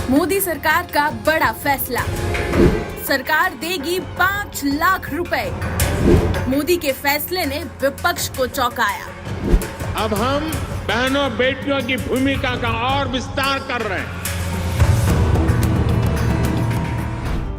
मोदी सरकार का बड़ा फैसला, सरकार देगी 5 लाख रुपए। मोदी के फैसले ने विपक्ष को चौंकाया। अब हम बहनों बेटियों की भूमिका का और विस्तार कर रहे हैं।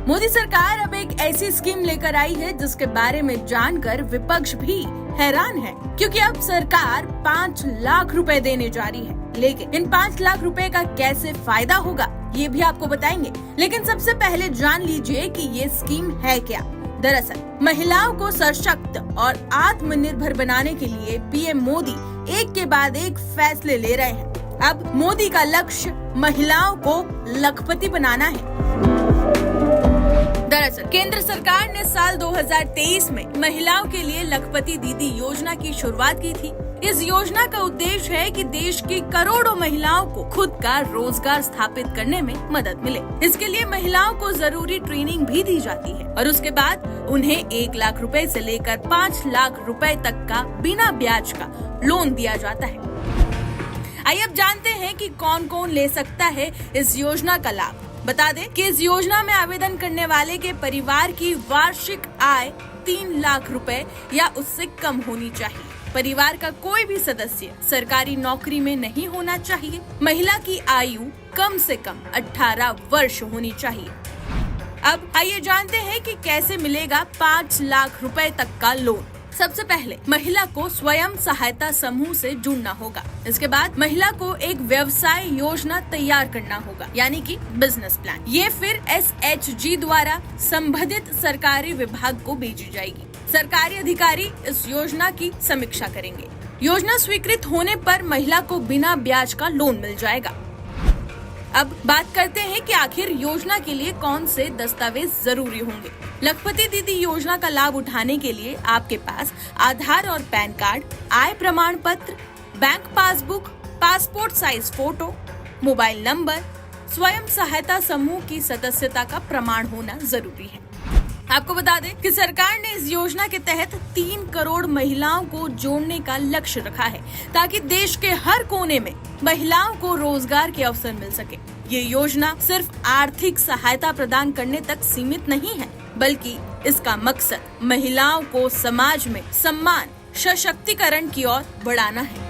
मोदी सरकार अब एक ऐसी स्कीम लेकर आई है जिसके बारे में जानकर विपक्ष भी हैरान है, क्योंकि अब सरकार 5 लाख रुपए देने जा रही है। लेकिन इन 5 लाख रुपए का कैसे फायदा होगा ये भी आपको बताएंगे। लेकिन सबसे पहले जान लीजिए कि ये स्कीम है क्या। दरअसल महिलाओं को सशक्त और आत्मनिर्भर बनाने के लिए पीएम मोदी एक के बाद एक फैसले ले रहे हैं। अब मोदी का लक्ष्य महिलाओं को लखपति बनाना है। दरअसल केंद्र सरकार ने साल 2023 में महिलाओं के लिए लखपति दीदी योजना की शुरुआत की थी। इस योजना का उद्देश्य है कि देश की करोड़ों महिलाओं को खुद का रोजगार स्थापित करने में मदद मिले। इसके लिए महिलाओं को जरूरी ट्रेनिंग भी दी जाती है और उसके बाद उन्हें 1 लाख रुपए से लेकर 5 लाख रुपए तक का बिना ब्याज का लोन दिया जाता है। आइए अब जानते हैं कि कौन कौन ले सकता है इस योजना का लाभ। बता दें कि इस योजना में आवेदन करने वाले के परिवार की वार्षिक आय 3 लाख रुपए या उससे कम होनी चाहिए। परिवार का कोई भी सदस्य सरकारी नौकरी में नहीं होना चाहिए। महिला की आयु कम से कम 18 वर्ष होनी चाहिए। अब आइए जानते हैं कि कैसे मिलेगा 5 लाख रुपए तक का लोन। सबसे पहले महिला को स्वयं सहायता समूह से जुड़ना होगा। इसके बाद महिला को एक व्यवसाय योजना तैयार करना होगा, यानी कि बिजनेस प्लान। ये फिर SHG द्वारा संबंधित सरकारी विभाग को भेजी जाएगी। सरकारी अधिकारी इस योजना की समीक्षा करेंगे। योजना स्वीकृत होने पर महिला को बिना ब्याज का लोन मिल जाएगा। अब बात करते हैं कि आखिर योजना के लिए कौन से दस्तावेज जरूरी होंगे। लखपति दीदी योजना का लाभ उठाने के लिए आपके पास आधार और पैन कार्ड, आय प्रमाण पत्र, bank passbook, passport size photo, mobile number, स्वयं सहायता समूह की सदस्यता का प्रमाण होना जरूरी है। आपको बता दें कि सरकार ने इस योजना के तहत 3 करोड़ महिलाओं को जोड़ने का लक्ष्य रखा है, ताकि देश के हर कोने में महिलाओं को रोजगार के अवसर मिल सके। ये योजना सिर्फ आर्थिक सहायता प्रदान करने तक सीमित नहीं है, बल्कि इसका मकसद महिलाओं को समाज में सम्मान, सशक्तिकरण की ओर बढ़ाना है।